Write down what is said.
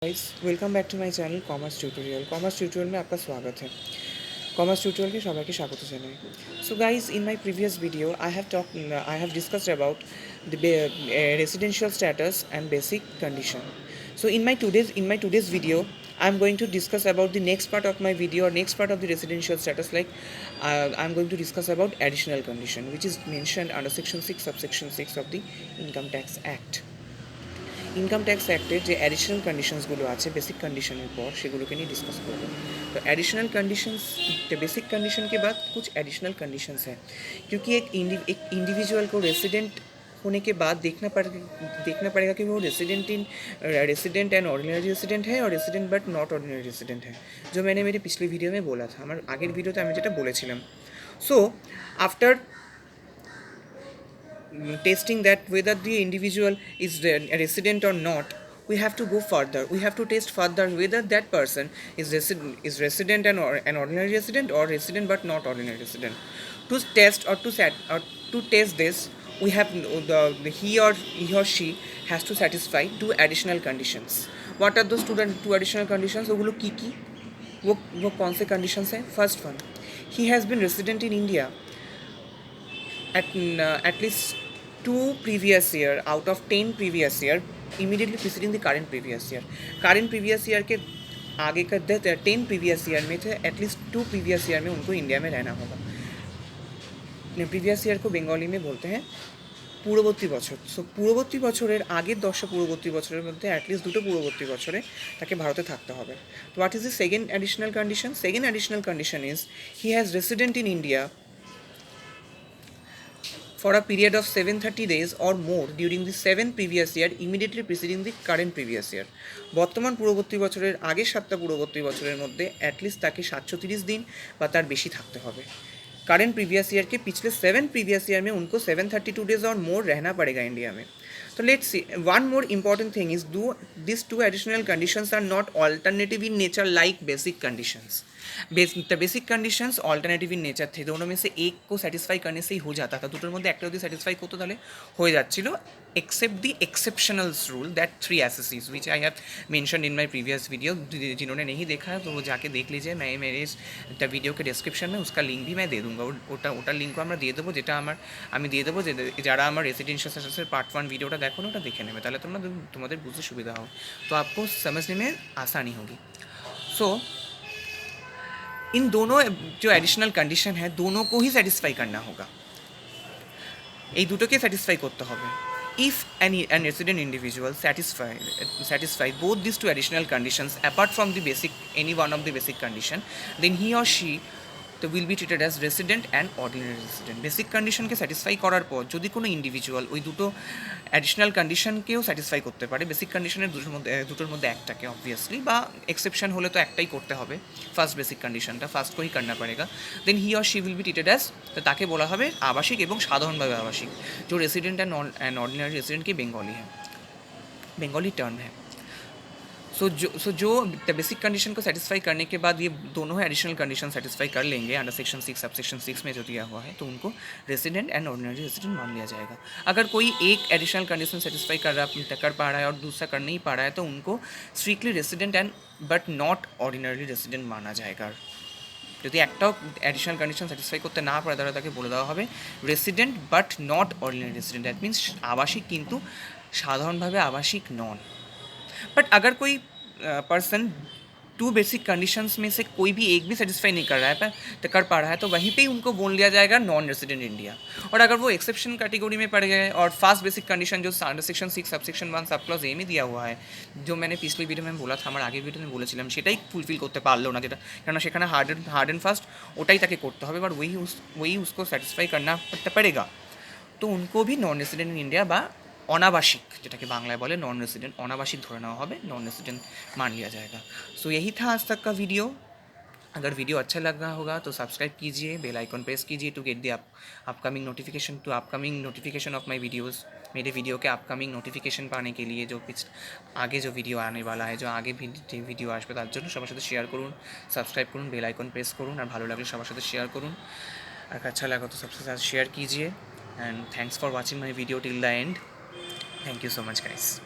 Guys welcome back to my channel commerce tutorial में आपका स्वागत है। कॉमर्स ट्यूटोरियल के सबाइके स्वागत জানাই। So guys in my previous video I have discussed about the residential status and basic condition. So in my today's video I am going to discuss about the next part of my video or next part of the residential status, like I am going to discuss about additional condition which is mentioned under section 6 subsection 6 of the Income Tax Act। Income tax অ্যাক্টের যে additional কন্ডিশনসগুলো আছে বেसिक कंडीशনের পর সেগুলোকে নিয়ে discuss করব। तो additional conditions basic condition के बाद कुछ एडिशनल कंडीशंस हैं, क्योंकि एक इंडिविजुअल को रेसिडेंट होने के बाद देखना पड़ेगा कि वो रेसिडेंट एंड ऑर्डिनरी रेसिडेंट है और resident but not ordinary resident है, जो मैंने मेरी पिछली वीडियो में बोला था। हमारे आगे वीडियोते আমি যেটা বলেছিলাম। So after testing that whether the individual is a resident or not, we have to go further. We have to test further whether that person is resident and or an ordinary resident or resident but not ordinary resident. To test to test this, we have he or she has to satisfy two additional conditions. What are those two additional conditions? ওগুলো কি কি, वो कौन से conditions हैं? First one, he has been resident in India at least 2 previous year out of 10 previous year immediately preceding the current previous year। current previous year के आगे का 10 previous year में थे एटलीस्ट 2 previous year में उनको India में रहना होगा। प्रीवियस ईयर को बेंगली में बोलते हैं পূর্ববর্তী বছর। সো পূর্ববর্তী বছরের আগের 10টা পূর্ববর্তী বছরের মধ্যে অ্যাটলিস্ট 2টো পূর্ববর্তী বছরে তাকে ভারতে থাকতে হবে। তো what is the second additional condition? Second additional condition is he has resident in India for a period of 730 days or more during the 7 previous year immediately preceding the current previous year। বর্তমান পূর্ববর্তী বছরের আগের 7টা পূর্ববর্তী বছরের মধ্যে at least তাকে 730 दिन বা তার বেশি থাকতে হবে। करेंट प्रीवियस ईयर के पिछले 7 प्रीवियस ईयर में उनको 732 डेज और मोर रहना पड़ेगा इंडिया में। तो let's see, one more important thing is this two additional conditions are not alternative in nature like basic conditions. Basic conditions alternative in nature थे, दोनों में से एक को सेटिस्फाई करने से ही हो जाता था, দুটোর মধ্যে একটা যদি সেটিসফাই করতো তাহলে হয়ে যাচ্ছিল, except the exceptionals rule that 3 SSCs which I have mentioned in my previous video। जिन्होंने नहीं देखा है तो वो जाके देख लीजिए, मैं मेरे इस वीडियो के डिस्क्रिप्शन में उसका लिंक भी मैं दे दूँगा। ওটার লিঙ্কও আমরা দিয়ে দেবো, যেটা আমি দিয়ে দেবো যে যারা আমার রেসিডেন্शियल स्टेटस पार्ट 1 वीडियोটা দেখো না ওটা দেখে নেবে, তাহলে তোমাদের বুঝতে সুবিধা হবে। तो आपको समझने में आसानी होगी। सो इन दोनों जो एडिशनल कंडीशन है दोनों को ही सेटिस्फाई करना होगा, এই দুটোকে স্যাটিসফাই করতে হবে। if an resident individual satisfy both these two additional conditions apart from the basic any one of the basic condition, then he or she তো will be treated as resident and ordinary resident. Basic কন্ডিশনকে satisfy করার পর যদি কোনো individual ওই দুটো additional কন্ডিশনকেও satisfy করতে পারে, বেসিক কন্ডিশনের দুটোর মধ্যে একটাকে অবভিয়াসলি, বা এক্সেপশন হলে তো একটাই করতে হবে, ফার্স্ট বেসিক কন্ডিশনটা ফার্স্ট কোই করনা পড়েগা, then he or she will be treated as, তো তাকে বলা হবে আবাসিক এবং সাধারণভাবে আবাসিক। जो रेसिडेंट एंड ऑर्डिनरी रेसिडेंट की बेंगोली टर्म है। जो बेसिक कंडीशन को सेटिस्फाई करने के बाद ये दोनों एडिशनल कंडीशन सेटिस्फाई कर लेंगे अंडर सेक्शन 6 सब सेक्शन 6 में जो दिया हुआ है, तो उनको रेसिडेंट एंड ऑर्डिनरी रेसिडेंट मान लिया जाएगा। अगर कोई एक एडिशनल कंडीशन सेटिस्फाई कर पा रहा है और दूसरा कर नहीं पा रहा है तो उनको strictly resident and but not ordinary resident माना जाएगा। যদি একটাও অ্যাডিশনাল কন্ডিশন স্যাটিসফাই করতে না পারে তাহলে তাকে বলে দেওয়া হবে resident but not ordinary resident. That means आवासिक किंतु साधारणभावे आवासिक नॉन। बट अगर कोई पर्सन 2 बेसिक कंडीशंस में से कोई भी एक भी सेटिस्फाई नहीं कर रहा है कर पा रहा है तो वहीं पे ही उनको बोल लिया जाएगा नॉन रेसिडेंट इंडिया। और अगर वो एक्सेप्शन कैटेगरी में पड़ गए और फास्ट बेसिक कंडीशन जो section 6 sub section 1 sub clause A में दिया हुआ है, जो मैंने पिछली वीडियो में बोला था, আমার আগের ভিডিওতে আমি বলেছিলাম, সেটাই ফুলফিল করতে পারলো না, যেটা কারণ সেখানে हार्ड एंड फास्ट ওটাই তাকে করতে হবে, বাট वही उसको सेटिस्फाई करना पड़ेगा। तो उनको भी नॉन रेसिडेंट इंडिया বা अनावासिक, যেটাকে বাংলায় বলে नॉन रेसिडेंट, अनावासिक ধরে নেওয়া হবে, नॉन रेसिडेंट मान लिया जाएगा। सो यही था आज तक का वीडियो। अगर वीडियो अच्छा लग रहा होगा तो सब्सक्राइब कीजिए, बेल आइकन प्रेस कीजिए to get the upcoming notification of my videos. मेरे वीडियो के अपकमिंग नोटिफिकेशन पाने के लिए जो आगे जो वीडियो आने वाला है, जो आगे ভিডিও আসবে তার জন্য সবার সাথে শেয়ার করুন, সাবস্ক্রাইব করুন, বেল आइकन प्रेस করুন, আর ভালো লাগলে সবার সাথে শেয়ার করুন। अगर अच्छा लगा तो सबसे साथ शेयर कीजिए। And thanks for watching my video till the end. Thank you so much, guys.